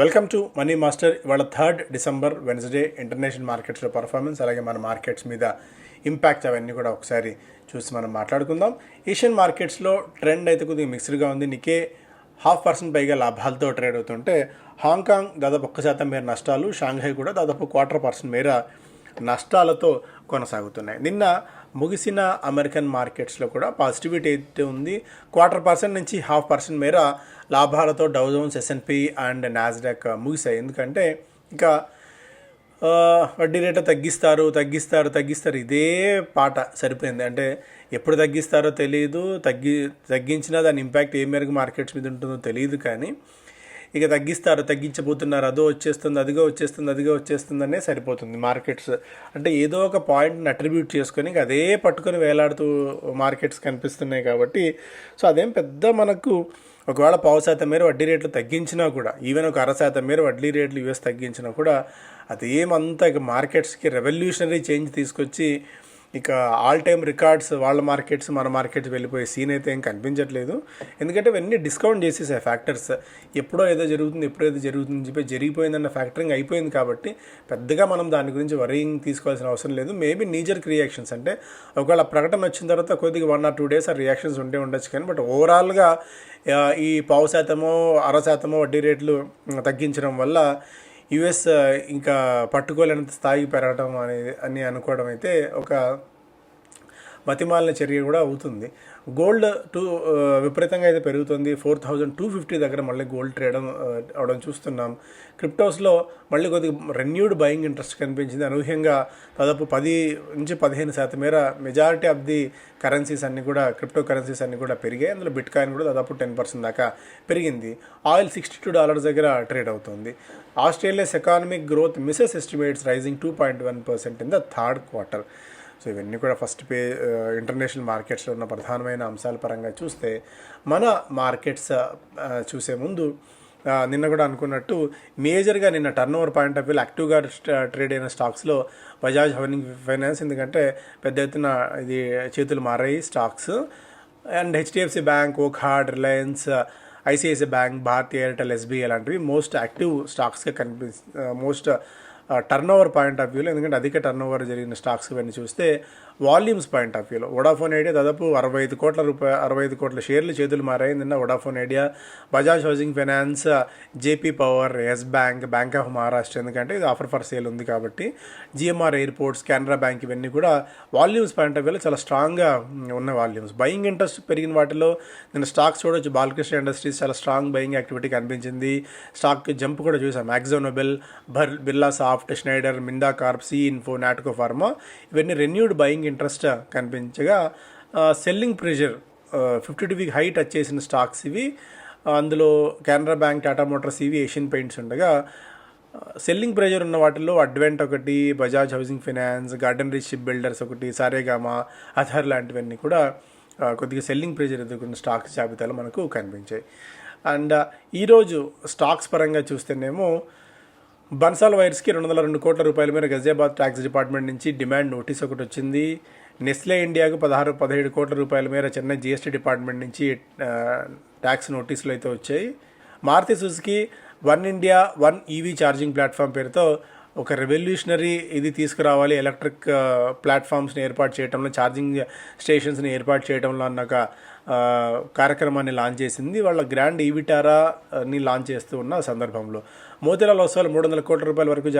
Welcome to money master. ఇవాళ 3 December Wednesday international మార్కెట్స్లో performance, అలాగే మన మార్కెట్స్ మీద ఇంపాక్ట్ అవన్నీ కూడా ఒకసారి చూసి మనం మాట్లాడుకుందాం. ఏషియన్ మార్కెట్స్లో ట్రెండ్ అయితే కొద్దిగా మిక్స్డ్గా ఉంది. నికే 0.5% పైగా లాభాలతో ట్రేడ్ అవుతుంటే హాంకాంగ్ దాదాపు 1% మేర నష్టాలు, షాంఘై కూడా దాదాపు 0.25% మేర నష్టాలతో కొనసాగుతున్నాయి. నిన్న ముగిసిన అమెరికన్ మార్కెట్స్లో కూడా పాజిటివిటీ అయితే ఉంది. 0.25% నుంచి 0.5% మేర లాభాలతో డౌ జోన్స్, S&P అండ్ నాస్డాక్ ముగిశాయి. ఎందుకంటే ఇంకా వడ్డీ రేటు తగ్గిస్తారు ఇదే పాట సరిపోయింది. అంటే ఎప్పుడు తగ్గిస్తారో తెలియదు, తగ్గించినా దాని ఇంపాక్ట్ ఏ మేరకు మార్కెట్స్ మీద ఉంటుందో తెలియదు. కానీ ఇక తగ్గించబోతున్నారు, అదిగో వచ్చేస్తుంది అనే సరిపోతుంది. మార్కెట్స్ అంటే ఏదో ఒక పాయింట్ని అట్రిబ్యూట్ చేసుకొని అదే పట్టుకొని వేలాడుతూ మార్కెట్స్ కనిపిస్తున్నాయి. కాబట్టి సో అదేం పెద్ద మనకు ఒకవేళ 0.5% మేర వడ్డీ రేట్లు తగ్గించినా కూడా, ఈవెన్ ఒక 0.5% మేర వడ్డీ రేట్లు US తగ్గించినా కూడా అదేమంతా ఇక మార్కెట్స్కి రెవల్యూషనరీ చేంజ్ తీసుకొచ్చి ఇక ఆల్ టైమ్ రికార్డ్స్ వాళ్ళ మార్కెట్స్ మన మార్కెట్స్ వెళ్ళిపోయే సీన్ అయితే ఏం కనిపించట్లేదు. ఎందుకంటే ఇవన్నీ డిస్కౌంట్ చేసేసాయి ఫ్యాక్టర్స్. ఎప్పుడో ఏదో జరుగుతుంది చెప్పి జరిగిపోయిందన్న ఫ్యాక్టరింగ్ అయిపోయింది. కాబట్టి పెద్దగా మనం దాని గురించి వరింగ్ తీసుకోవాల్సిన అవసరం లేదు. మేబీ నీజర్క్ రియాక్షన్స్, అంటే ఒకవేళ ప్రకటన వచ్చిన తర్వాత కొద్దిగా 1 or 2 days ఆ రియాక్షన్స్ ఉండొచ్చు. కానీ బట్ ఓవరాల్గా ఈ 0.5% వడ్డీ రేట్లు తగ్గించడం వల్ల US ఇంకా పట్టుకోలేనంత స్థాయికి పెరగడం అని అనుకోవడం అయితే ఒక మతిమాలిన చర్య కూడా అవుతుంది. గోల్డ్ విపరీతంగా అయితే పెరుగుతుంది. 4,250 దగ్గర మళ్ళీ గోల్డ్ ట్రేడ్ అవడం చూస్తున్నాం. క్రిప్టోస్లో మళ్ళీ కొద్దిగా రెన్యూడ్ బయింగ్ ఇంట్రెస్ట్ కనిపించింది. అనూహ్యంగా దాదాపు 10 నుంచి 15% మేర మెజారిటీ ఆఫ్ ది కరెన్సీస్ అన్నీ కూడా, క్రిప్టో కరెన్సీస్ అన్నీ కూడా పెరిగాయి. అందులో బిట్కాయిన్ కూడా దాదాపు 10% దాకా పెరిగింది. ఆయిల్ $62 దగ్గర ట్రేడ్ అవుతుంది. Australia's economic growth misses estimates rising 2.1% in the third quarter. So ఇవన్నీ కూడా ఫస్ట్ ఇంటర్నేషనల్ మార్కెట్స్లో ఉన్న ప్రధానమైన అంశాల పరంగా చూస్తే, మన మార్కెట్స్ చూసే ముందు నిన్న కూడా అనుకున్నట్టు మేజర్గా నిన్న turn over point of view యాక్టివ్గా ట్రేడ్ అయిన స్టాక్స్లో బజాజ్ హౌసింగ్ ఫైనాన్స్, ఎందుకంటే పెద్ద ఎత్తున ఇది చేతులు మారాయి stocks, and HDFC bank, Wockhardt, Reliance, ICICI bank, Bharti Airtel, SBI లాంటివి మోస్ట్ యాక్టివ్ స్టాక్స్గా most turn over point of వ్యూలో. ఎందుకంటే అధిక టర్న్ ఓవర్ జరిగిన స్టాక్స్ ఇవన్నీ చూస్తే వాల్యూమ్స్ పాయింట్ ఆఫ్ వ్యూలో వొడాఫోన్ ఐడియా దాదాపు 65 కోట్ల షేర్లు చేతులు మారాయి నిన్న. వొడాఫోన్ ఐడియా, Bajaj housing finance, JP power, Yes bank, bank of Maharashtra, ఎందుకంటే ఇది ఆఫర్ ఫర్ సేల్ ఉంది కాబట్టి, GMR ఎయిర్పోర్ట్స్, కెనరా బ్యాంక్, ఇవన్నీ కూడా వాల్యూమ్స్ పాయింట్ ఆఫ్ వ్యూలో చాలా స్ట్రాంగ్గా ఉన్న వాల్యూమ్స్. బయింగ్ ఇంట్రెస్ట్ పెరిగిన వాటిలో నిన్న స్టాక్స్ చూడవచ్చు. బాలకృష్ణ ఇండస్ట్రీస్ చాలా స్ట్రాంగ్ బయింగ్ యాక్టివిటీ కనిపించింది. స్టాక్ జంప్ కూడా చూసాం. AkzoNobel, Birla soft, Schneider, Minda corp, C info, Natco pharma, ఇవన్నీ రెన్యూడ్ బయింగ్ ఇంట్రెస్ట్ కనిపించగా selling pressure 52-week high touch చేసిన స్టాక్స్ ఇవి. అందులో కెనరా బ్యాంక్, టాటా మోటార్స్, ఇవి ఏషియన్ పెయింట్స్ ఉండగా, సెల్లింగ్ ప్రెషర్ ఉన్న వాటిల్లో అడ్వెంట్ ఒకటి, Bajaj housing finance, Garden Reach ship builders ఒకటి, సారేగామా, అథర్ లాంటివన్నీ కూడా కొద్దిగా సెల్లింగ్ ప్రెషర్ ఎదుర్కొన్న స్టాక్స్ జాబితాలో మనకు కనిపించాయి. అండ్ ఈరోజు స్టాక్స్ పరంగా చూస్తేనేమో బన్సాల్ వైర్స్కి 202 కోట్ల రూపాయల మేర గజియాబాద్ ట్యాక్స్ డిపార్ట్మెంట్ నుంచి డిమాండ్ నోటీస్ ఒకటి వచ్చింది. నెస్లే ఇండియాకు 16-17 కోట్ల రూపాయల మేర చెన్నై GST డిపార్ట్మెంట్ నుంచి ట్యాక్స్ నోటీసులు అయితే వచ్చాయి. Maruti Suzuki one India one EV charging platform పేరుతో ఒక రెవల్యూషనరీ ఇది తీసుకురావాలి, ఎలక్ట్రిక్ ప్లాట్ఫామ్స్ని ఏర్పాటు చేయడంలో, ఛార్జింగ్ స్టేషన్స్ని ఏర్పాటు చేయడంలో అన్న ఒక కార్యక్రమాన్ని లాంచ్ చేసింది. వాళ్ళ గ్రాండ్ ఈవిటారాని లాంచ్ చేస్తూ ఉన్న సందర్భంలో మోతీలాల్ ఒస్వాల్ 300 కోట్ల రూపాయల వరకు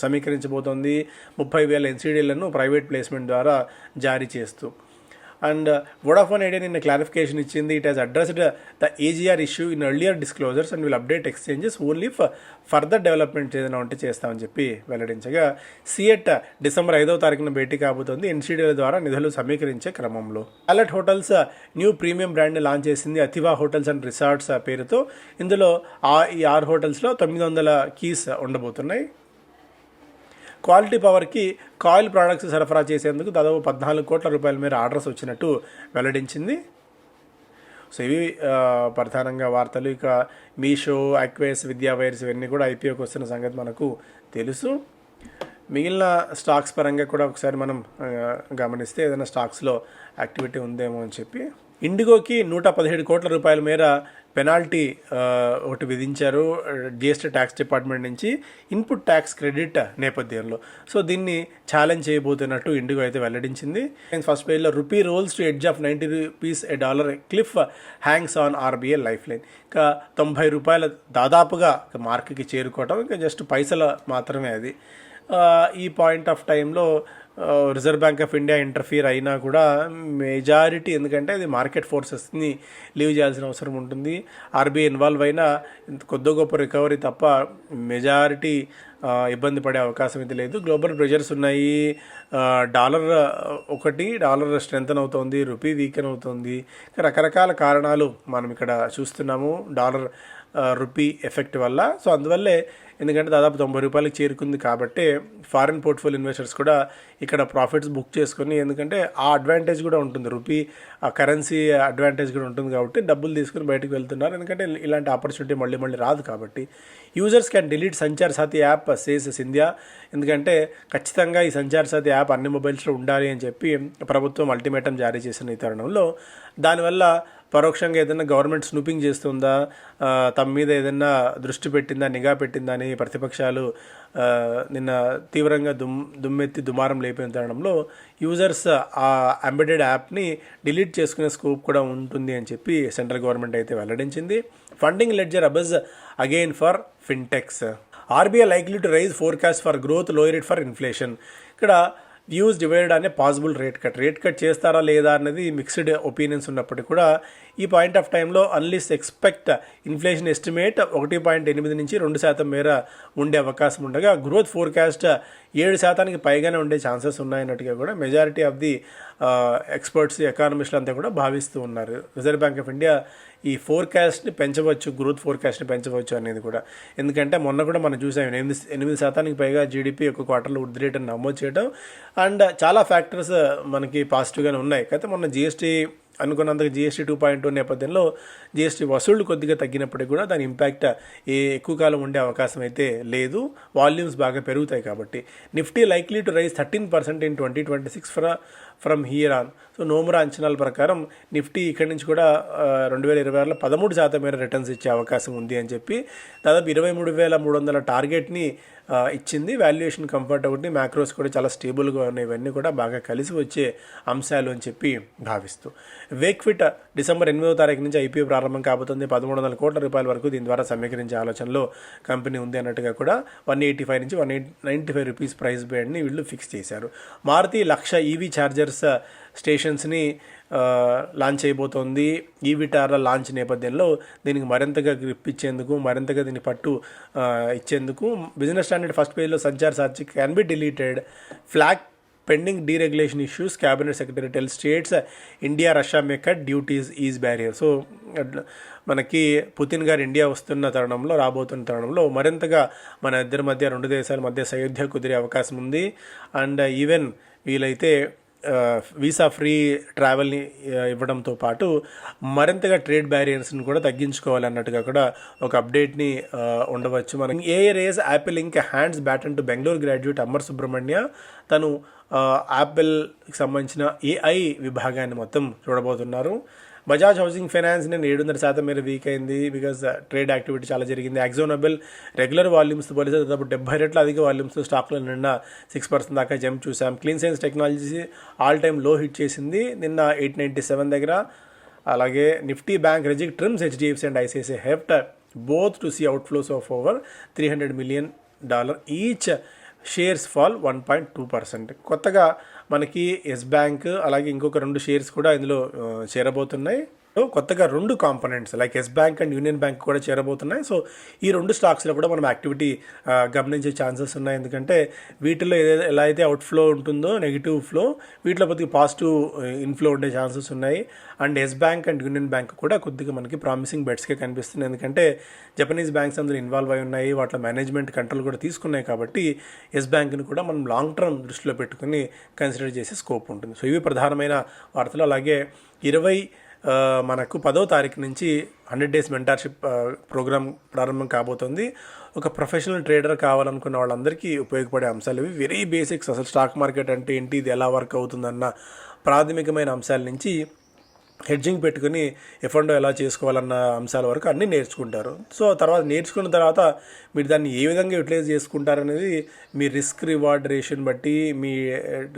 సమీకరించబోతోంది. 30,000 NCDలను ప్రైవేట్ ప్లేస్మెంట్ ద్వారా జారీ చేస్తూ. అండ్ వొడాఫోన్ ఐడియా నిన్న క్లారిఫికేషన్ ఇచ్చింది. It has addressed the AGR issue in earlier disclosures and will update exchanges only further development ఏదైనా ఉంటే చేస్తామని చెప్పి వెల్లడించగా, సిఎట్ డిసెంబర్ 5వ తారీఖున భేటీ కాబోతోంది NCDల ద్వారా నిధులు సమీకరించే క్రమంలో. ప్యాలెట్ హోటల్స్ న్యూ ప్రీమియం బ్రాండ్ని లాంచ్ చేసింది, అతివా హోటల్స్ అండ్ రిసార్ట్స్ పేరుతో. ఇందులో ఈ 6 హోటల్స్లో 900 కీస్ ఉండబోతున్నాయి. క్వాలిటీ పవర్కి కాయిల్ ప్రోడక్ట్స్ సరఫరా చేసేందుకు దాదాపు 14 కోట్ల రూపాయల మేర ఆర్డర్స్ వచ్చినట్టు వెల్లడించింది. సో ఇవి ప్రధానంగా వార్తలు. ఇక మీషో, అక్వేస్, విద్యా వైర్స్ ఇవన్నీ కూడా IPOకి వస్తున్న సంగతి మనకు తెలుసు. మిగిలిన స్టాక్స్ పరంగా కూడా ఒకసారి మనం గమనిస్తే ఏదైనా స్టాక్స్లో యాక్టివిటీ ఉందేమో అని చెప్పి ఇండిగోకి 117 కోట్ల రూపాయల మేర పెనాల్టీ ఒకటి విధించారు జిఎస్టీ ట్యాక్స్ డిపార్ట్మెంట్ నుంచి ఇన్పుట్ ట్యాక్స్ క్రెడిట్ నేపథ్యంలో. సో దీన్ని ఛాలెంజ్ చేయబోతున్నట్టు ఇండిగో అయితే వెల్లడించింది. ఫస్ట్ పేజ్లో rupee rolls to edge of $90 a dollar cliff hangs on RBI life line. ఇంకా ₹90 దాదాపుగా మార్క్కి చేరుకోవటం, ఇంకా జస్ట్ పైసలు మాత్రమే అది. ఈ పాయింట్ ఆఫ్ టైంలో reserve bank of India interfere అయినా కూడా మెజారిటీ, ఎందుకంటే అది మార్కెట్ ఫోర్సెస్ని లీవ్ చేయాల్సిన అవసరం ఉంటుంది. ఆర్బీఐ ఇన్వాల్వ్ అయినా కొద్ది గొప్ప రికవరీ తప్ప మెజారిటీ ఇబ్బంది పడే అవకాశం అయితే లేదు. గ్లోబల్ ప్రెషర్స్ ఉన్నాయి. డాలర్ స్ట్రెంథన్ అవుతుంది, రూపీ వీకెన్ అవుతుంది. రకరకాల కారణాలు మనం ఇక్కడ చూస్తున్నాము డాలర్ రూపీ ఎఫెక్ట్ వల్ల. సో అందువల్లే, ఎందుకంటే దాదాపు $90 చేరుకుంది కాబట్టి ఫారిన్ పోర్ట్ఫోలియో ఇన్వెస్టర్స్ కూడా ఇక్కడ ప్రాఫిట్స్ బుక్ చేసుకొని, ఎందుకంటే ఆ అడ్వాంటేజ్ కూడా ఉంటుంది, రూపీ ఆ కరెన్సీ అడ్వాంటేజ్ కూడా ఉంటుంది కాబట్టి డబ్బులు తీసుకుని బయటకు వెళ్తున్నారు. ఎందుకంటే ఇలాంటి ఆపర్చునిటీ మళ్ళీ రాదు కాబట్టి. Users can delete Sanchar సాథి app says Scindia. ఎందుకంటే ఖచ్చితంగా ఈ సంచార్ సాథి యాప్ అన్ని మొబైల్స్లో ఉండాలి అని చెప్పి ప్రభుత్వం అల్టిమేటం జారీ చేసిన ఈ తరుణంలో దానివల్ల పరోక్షంగా ఏదైనా గవర్నమెంట్ స్నూపింగ్ చేస్తుందా, తమ మీద ఏదైనా దృష్టి పెట్టిందా, నిఘా పెట్టిందా అని ప్రతిపక్షాలు నిన్న తీవ్రంగా దుమ్మెత్తి దుమారం లేపిన తరుణంలో యూజర్స్ ఆ ఎంబెడెడ్ యాప్ని డిలీట్ చేసుకునే స్కోప్ కూడా ఉంటుంది అని చెప్పి సెంట్రల్ గవర్నమెంట్ అయితే వెల్లడించింది. Funding ledger abuzz again for fintechs. RBI likely to raise forecast for growth, lower it for inflation. ఇక్కడ వ్యూస్ డివైడెడ్ అనే పాసిబుల్ రేట్ కట్ చేస్తారా లేదా అన్నది మిక్స్డ్ ఒపీనియన్స్ ఉన్నప్పటికీ కూడా ఈ పాయింట్ ఆఫ్ టైంలో అన్లీస్ ఎక్స్పెక్ట్ ఇన్ఫ్లేషన్ ఎస్టిమేట్ 1.8 నుంచి 2% మేర ఉండే అవకాశం ఉండగా గ్రోత్ ఫోర్కాస్ట్ 7% పైగానే ఉండే ఛాన్సెస్ ఉన్నాయన్నట్టుగా కూడా మెజారిటీ ఆఫ్ ది ఎక్స్పర్ట్స్, ఎకానమిస్టులు అంతా కూడా భావిస్తూ ఉన్నారు. రిజర్వ్ బ్యాంక్ ఆఫ్ ఇండియా ఈ ఫోర్కాస్ట్ని పెంచవచ్చు, గ్రోత్ ఫోర్కాస్ట్ని పెంచవచ్చు అనేది కూడా. ఎందుకంటే మొన్న కూడా మనం చూసాం 8% పైగా జీడిపి ఒక క్వార్టర్లో వృద్ధి రేటును నమోదు చేయడం. అండ్ చాలా ఫ్యాక్టర్స్ మనకి పాజిటివ్గానే ఉన్నాయి. అయితే మొన్న జిఎస్టీ అనుకున్నందుకు జిఎస్టీ 2.2 నేపథ్యంలో జిఎస్టీ వసూళ్లు కొద్దిగా తగ్గినప్పటికీ కూడా దాని ఇంపాక్ట్ ఎక్కువ కాలం ఉండే అవకాశం అయితే లేదు, వాల్యూమ్స్ బాగా పెరుగుతాయి కాబట్టి. Nifty likely to rise 13% in 2026 from here on. So Nomura అంచనాల ప్రకారం నిఫ్టీ ఇక్కడి నుంచి కూడా 2026లో 13% మేర రిటర్న్స్ ఇచ్చే అవకాశం ఉంది అని చెప్పి దాదాపు 23,300 టార్గెట్ని ఇచ్చింది. వాల్యుయేషన్ కంఫర్ట్ ఒకటి, మ్యాక్రోస్ కూడా చాలా స్టేబుల్గా ఉన్నాయి. ఇవన్నీ కూడా బాగా కలిసి వచ్చే అంశాలు అని చెప్పి భావిస్తూ వేక్ఫిట్ డిసెంబర్ 8వ తారీఖు నుంచి ఐపీఓ ప్రారంభం కాబోతుంది. 1,300 కోట్ల రూపాయల వరకు దీని ద్వారా సమీకరించే ఆలోచనలో కంపెనీ ఉంది అన్నట్టుగా కూడా 185 నుంచి 195 రూపీస్ ప్రైస్ బ్యాండ్ని వీళ్ళు ఫిక్స్ చేశారు. మారుతి 1,00,000 ఈవీ ఛార్జర్స్ స్టేషన్స్ని లాంచ్ చేయబోతోంది. ఈవీటార్ల లాంచ్ నేపథ్యంలో దీనికి మరింతగా గ్రిప్ ఇచ్చేందుకు, మరింతగా దీని పట్టు ఇచ్చేందుకు బిజినెస్ స్టాండర్డ్ ఫస్ట్ పేజ్లో సంచార్ సార్చి can be deleted, flag pending deregulation issues, cabinet secretary tell states India Russia may cut duties ease barrier. So మనకి పుతిన్ గారు ఇండియా రాబోతున్న తరుణంలో మరింతగా మన ఇద్దరి మధ్య, రెండు దేశాల మధ్య సయోధ్య కుదిరే అవకాశం ఉంది. అండ్ ఈవెన్ వీలైతే వీసా ఫ్రీ ట్రావెల్ని ఇవ్వడంతో పాటు మరింతగా ట్రేడ్ బ్యారియర్స్ని కూడా తగ్గించుకోవాలన్నట్టుగా కూడా ఒక అప్డేట్ని ఉండవచ్చు. మనం ఏఆర్ఏఎస్ Apple Inc hands baton to Bengaluru graduate Amar Subrahmanya. తను యాపిల్కి సంబంధించిన ఏఐ విభాగాన్ని మొత్తం చూడబోతున్నారు. బజాజ్ హౌసింగ్ ఫైనాన్స్ నేను 7% మేర వీక్ అయింది, బికాజ్ ట్రేడ్ యాక్టివిటీ చాలా జరిగింది. యాక్జోనోబెల్ రెగ్యులర్ వాల్యూమ్స్తో పోలిస్తే దాదాపు 70 రెట్ల అధిక వాల్యూమ్స్తో స్టాక్లో నిన్న 6% దాకా జంప్ చూసాం. Clean science technology all time లో హిట్ చేసింది నిన్న 897 దగ్గర. అలాగే Nifty bank rejig trims HDFC and ICICI heft both to see outflows of over $300 million each. Shares fall 1.2%. కొత్తగా మనకి ఎస్ బ్యాంక్ అలాగే ఇంకొక 2 షేర్స్ కూడా ఇందులో చేరబోతున్నాయి. కొత్తగా 2 components like Yes Bank and Union Bank కూడా చేరబోతున్నాయి. సో ఈ 2 స్టాక్స్లో కూడా మనం యాక్టివిటీ గమనించే ఛాన్సెస్ ఉన్నాయి. ఎందుకంటే వీటిలో ఎలా అయితే అవుట్ఫ్లో ఉంటుందో నెగిటివ్ ఫ్లో, వీటిలో కొద్దిగా పాజిటివ్ ఇన్ఫ్లో ఉండే ఛాన్సెస్ ఉన్నాయి. అండ్ ఎస్ బ్యాంక్ అండ్ యూనియన్ బ్యాంక్ కూడా కొద్దిగా మనకి ప్రామిసింగ్ బెట్స్కే కనిపిస్తుంది. ఎందుకంటే జపనీస్ బ్యాంక్స్ అందులో ఇన్వాల్వ్ అయి ఉన్నాయి, వాటి మేనేజ్మెంట్ కంట్రోల్ కూడా తీసుకున్నాయి కాబట్టి ఎస్ బ్యాంక్ని కూడా మనం లాంగ్ టర్మ్ దృష్టిలో పెట్టుకుని కన్సిడర్ చేసే స్కోప్ ఉంటుంది. సో ఇవి ప్రధానమైన వార్తలు. అలాగే మనకు 10వ తారీఖు నుంచి 100 days మెంటార్షిప్ ప్రోగ్రామ్ ప్రారంభం కాబోతుంది. ఒక ప్రొఫెషనల్ ట్రేడర్ కావాలనుకున్న వాళ్ళందరికీ ఉపయోగపడే అంశాలు ఇవి. వెరీ బేసిక్స్, అసలు స్టాక్ మార్కెట్ అంటే ఏంటి, ఇది ఎలా వర్క్ అవుతుందన్న ప్రాథమికమైన అంశాల నుంచి హెడ్జింగ్ పెట్టుకుని ఎఫ్ఎండో ఎలా చేసుకోవాలన్న అంశాల వరకు అన్నీ నేర్చుకుంటారు. సో తర్వాత నేర్చుకున్న తర్వాత మీరు దాన్ని ఏ విధంగా యూటిలైజ్ చేసుకుంటారనేది మీ రిస్క్ రివార్డ్ రేషియోని బట్టి, మీ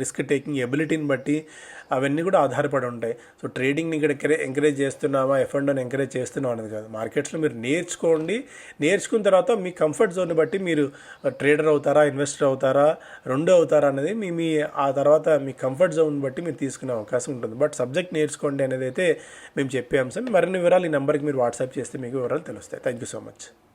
రిస్క్ టేకింగ్ ఎబిలిటీని బట్టి అవన్నీ కూడా ఆధారపడి ఉంటాయి. సో ట్రేడింగ్ని ఇక్కడ ఎంకరేజ్ చేస్తున్నామా, ఎఫ్ఎండోని ఎంకరేజ్ చేస్తున్నాం అనేది కాదు. మార్కెట్స్లో మీరు నేర్చుకోండి. నేర్చుకున్న తర్వాత మీ కంఫర్ట్ జోన్ని బట్టి మీరు ట్రేడర్ అవుతారా, ఇన్వెస్టర్ అవుతారా, రెండు అవుతారా అనేది మీ ఆ తర్వాత మీ కంఫర్ట్ జోన్ బట్టి మీరు తీసుకునే అవకాశం ఉంటుంది. బట్ సబ్జెక్ట్ నేర్చుకోండి అనేది అయితే మేము చెప్పే అంశం. మరిన్ని వివరాలు ఈ నెంబర్కి మీరు వాట్సాప్ చేస్తే మీకు వివరాలు తెలుస్తాయి. Thank you so much.